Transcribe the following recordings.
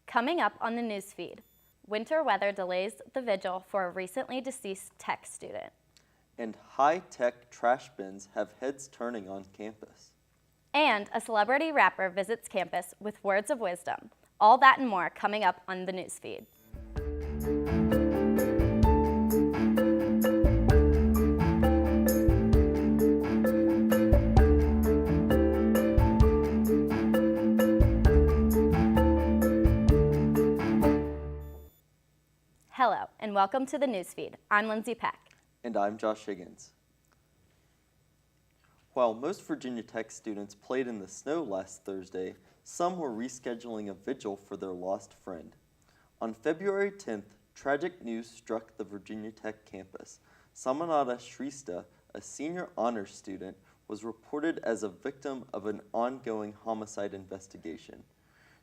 Coming up on the newsfeed, winter weather delays the vigil for a recently deceased tech student. And high-tech trash bins have heads turning on campus. And a celebrity rapper visits campus with words of wisdom. All that and more coming up on the newsfeed. Hello, and welcome to the newsfeed. I'm Lindsay Peck. And I'm Josh Higgins. While most Virginia Tech students played in the snow last Thursday, some were rescheduling a vigil for their lost friend. On February 10th, tragic news struck the Virginia Tech campus. Samanata Shrestha, a senior honors student, was reported as a victim of an ongoing homicide investigation.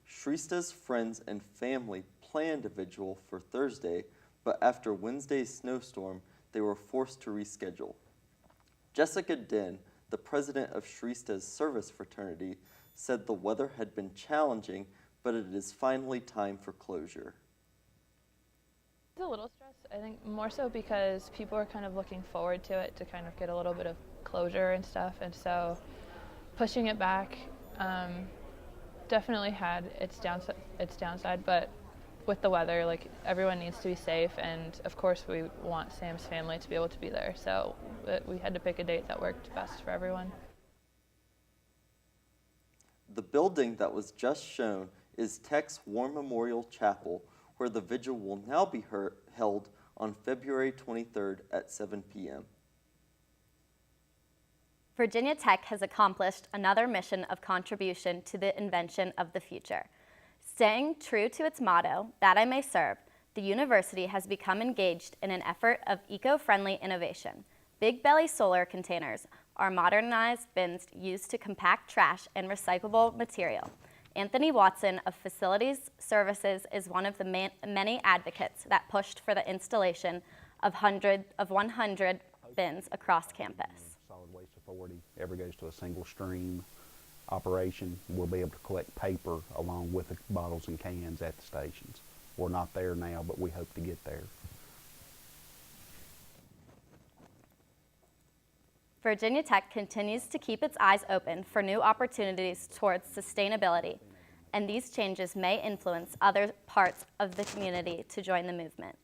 Shrestha's friends and family planned a vigil for Thursday, but after Wednesday's snowstorm, they were forced to reschedule. Jessica Den, the president of Shrestha's service fraternity, said the weather had been challenging, but it is finally time for closure. It's a little stressed, I think more so because people are kind of looking forward to it to kind of get a little bit of closure and stuff, and so pushing it back definitely had its downside, but with the weather, like, everyone needs to be safe, and of course we want Sam's family to be able to be there, so we had to pick a date that worked best for everyone. The building that was just shown is Tech's War Memorial Chapel, where the vigil will now be held on February 23rd at 7 p.m. Virginia Tech has accomplished another mission of contribution to the invention of the future. Staying true to its motto, that I may serve, the university has become engaged in an effort of eco-friendly innovation. Big Belly solar containers are modernized bins used to compact trash and recyclable material. Anthony Watson of Facilities Services is one of the many advocates that pushed for the installation of 100 bins across campus. Solid Waste Authority ever goes to a single stream operation, we'll be able to collect paper along with the bottles and cans at the stations. We're not there now, but we hope to get there. Virginia Tech continues to keep its eyes open for new opportunities towards sustainability, and these changes may influence other parts of the community to join the movement.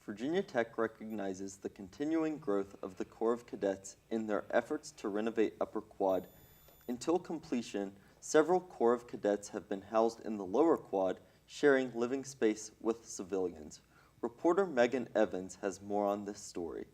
Virginia Tech recognizes the continuing growth of the Corps of Cadets in their efforts to renovate Upper Quad. Until completion, several Corps of Cadets have been housed in the lower quad, sharing living space with civilians. Reporter Megan Evans has more on this story.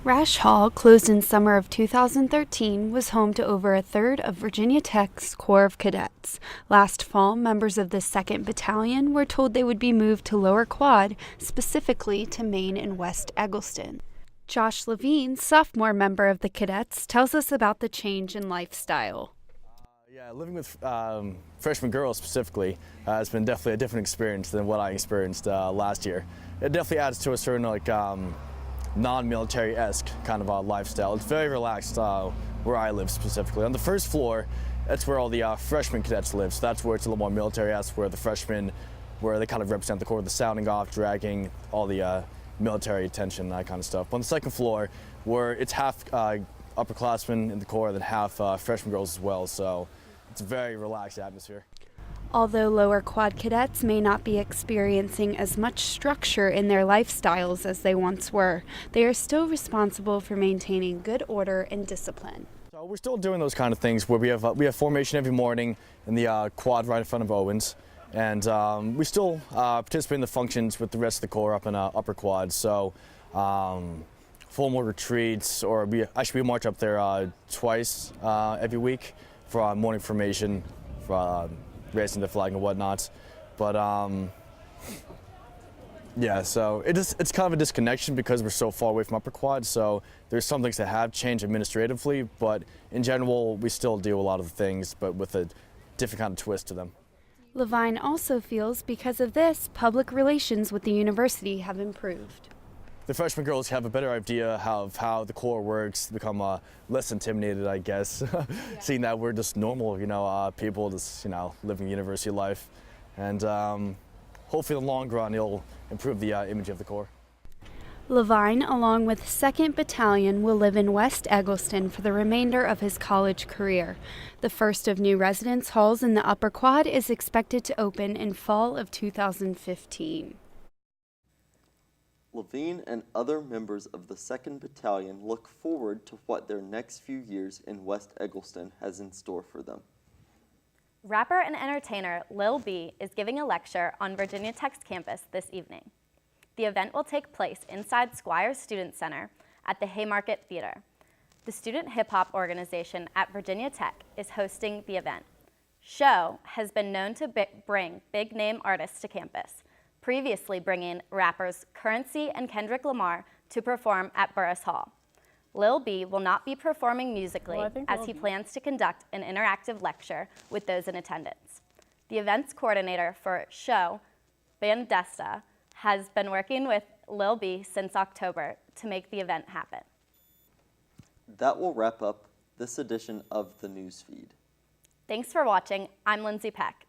Rash Hall, closed in summer of 2013, was home to over a third of Virginia Tech's Corps of Cadets. Last fall, members of the 2nd Battalion were told they would be moved to Lower Quad, specifically to Main and West Eggleston. Josh Levine, sophomore member of the Cadets, tells us about the change in lifestyle. Yeah, living with freshman girls specifically has been definitely a different experience than what I experienced last year. It definitely adds to a certain non-military-esque kind of lifestyle. It's very relaxed where I live specifically. On the first floor, that's where all the freshman cadets live, so that's where it's a little more military-esque, where the freshmen, where they kind of represent the Corps, the sounding off, dragging, all the military attention, that kind of stuff. But on the second floor, where it's half upperclassmen in the Corps and half freshman girls as well, so it's a very relaxed atmosphere. Although lower quad cadets may not be experiencing as much structure in their lifestyles as they once were, they are still responsible for maintaining good order and discipline. So we're still doing those kind of things where we have formation every morning in the quad right in front of Owens. And we still participate in the functions with the rest of the Corps up in Upper Quad. So formal retreats, or we march up there twice every week for morning formation, for raising the flag and whatnot. But yeah, so it's kind of a disconnection because we're so far away from Upper Quad. So there's some things that have changed administratively, but in general, we still do a lot of the things, but with a different kind of twist to them. Levine also feels because of this, public relations with the university have improved. the freshman girls have a better idea of how the corps works, become less intimidated, I guess, seeing that we're just normal, people just, living university life. And hopefully in the long run, it'll improve the image of the corps. Levine, along with 2nd Battalion, will live in West Eggleston for the remainder of his college career. The first of new residence halls in the Upper Quad is expected to open in fall of 2015. Levine and other members of the 2nd Battalion look forward to what their next few years in West Eggleston has in store for them. Rapper and entertainer Lil B is giving a lecture on Virginia Tech's campus this evening. The event will take place inside Squires Student Center at the Haymarket Theater. The student hip-hop organization at Virginia Tech is hosting the event. Show has been known to bring big-name artists to campus, previously bringing rappers Currency and Kendrick Lamar to perform at Burris Hall. Lil B will not be performing musically as he plans to conduct an interactive lecture with those in attendance. The events coordinator for Show, Bandesta, has been working with Lil B since October to make the event happen. That will wrap up this edition of the Newsfeed. Thanks for watching. I'm Lindsay Peck.